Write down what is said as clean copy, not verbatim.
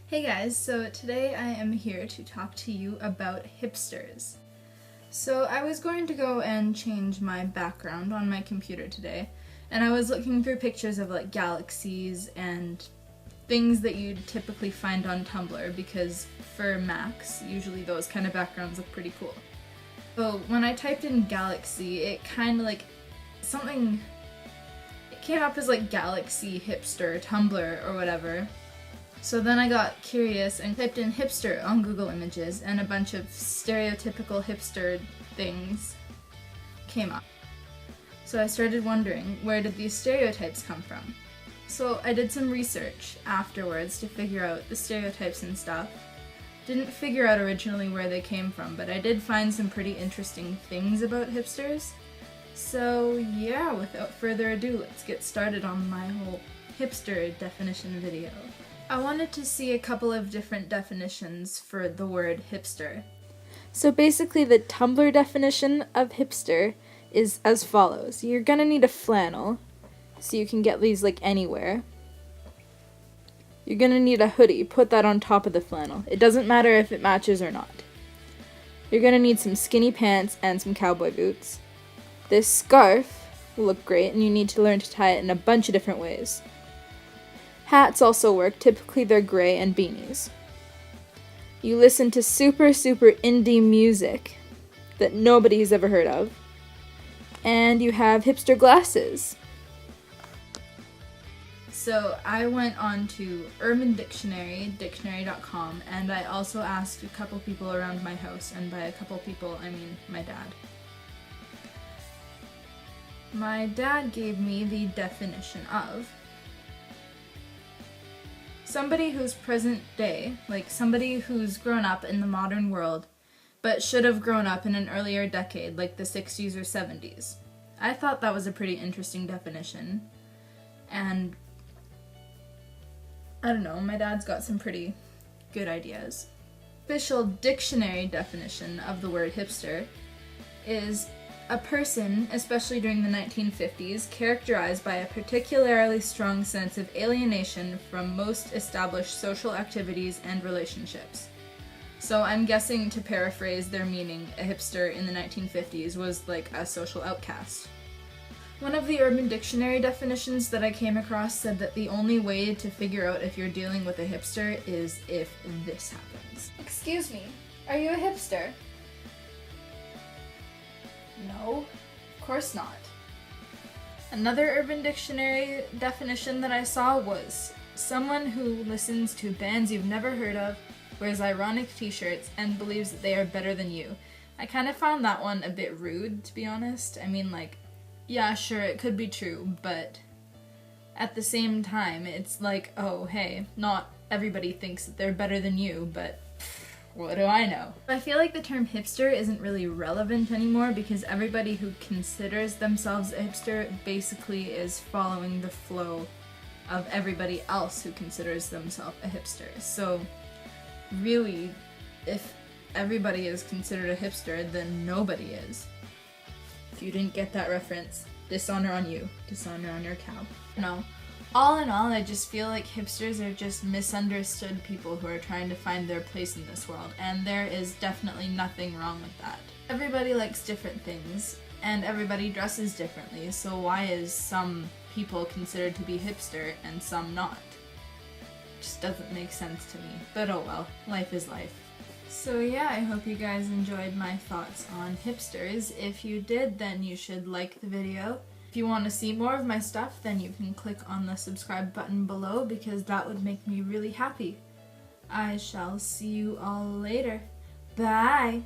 Hey guys, so today I am here to talk to you about hipsters. So I was going to go and change my background on my computer today, and I was looking through pictures of like galaxies and things that you'd typically find on Tumblr because for Macs, usually those kind of backgrounds look pretty cool. So when I typed in galaxy, it kind of like something, it came up as like galaxy hipster Tumblr or whatever. So then I got curious and typed in hipster on Google Images and a bunch of stereotypical hipster things came up. So I started wondering, where did these stereotypes come from? So I did some research afterwards to figure out the stereotypes and stuff. Didn't figure out originally where they came from, but I did find some pretty interesting things about hipsters. So yeah, without further ado, let's get started on my whole hipster definition video. I wanted to see a couple of different definitions for the word hipster. So basically the Tumblr definition of hipster is as follows. You're gonna need a flannel, so you can get these like anywhere. You're gonna need a hoodie, put that on top of the flannel. It doesn't matter if it matches or not. You're gonna need some skinny pants and some cowboy boots. This scarf will look great, and you need to learn to tie it in a bunch of different ways. Hats also work, typically they're gray, and beanies. You listen to super indie music that nobody's ever heard of. And you have hipster glasses. So I went on to Urban Dictionary, dictionary.com, and I also asked a couple people around my house, and by a couple people I mean my dad. My dad gave me the definition of somebody who's present day, like somebody who's grown up in the modern world, but should have grown up in an earlier decade, like the 60s or 70s. I thought that was a pretty interesting definition, and I don't know, my dad's got some pretty good ideas. Official dictionary definition of the word hipster is a person, especially during the 1950s, characterized by a particularly strong sense of alienation from most established social activities and relationships. So I'm guessing, to paraphrase their meaning, a hipster in the 1950s was like a social outcast. One of the Urban Dictionary definitions that I came across said that the only way to figure out if you're dealing with a hipster is if this happens. Excuse me, are you a hipster? No, of course not. Another Urban Dictionary definition that I saw was someone who listens to bands you've never heard of, wears ironic t-shirts, and believes that they are better than you. I kind of found that one a bit rude, to be honest. I mean, like, yeah, sure, it could be true, but at the same time, it's like, oh, hey, not everybody thinks that they're better than you, but what do I know? I feel like the term hipster isn't really relevant anymore because everybody who considers themselves a hipster basically is following the flow of everybody else who considers themselves a hipster. So really, if everybody is considered a hipster, then nobody is. If you didn't get that reference, dishonor on you. Dishonor on your cow. No. All in all, I just feel like hipsters are just misunderstood people who are trying to find their place in this world, and there is definitely nothing wrong with that. Everybody likes different things, and everybody dresses differently, so why is some people considered to be hipster and some not? It just doesn't make sense to me, but oh well, life is life. So yeah, I hope you guys enjoyed my thoughts on hipsters. If you did, then you should like the video. If you want to see more of my stuff, then you can click on the subscribe button below because that would make me really happy. I shall see you all later. Bye!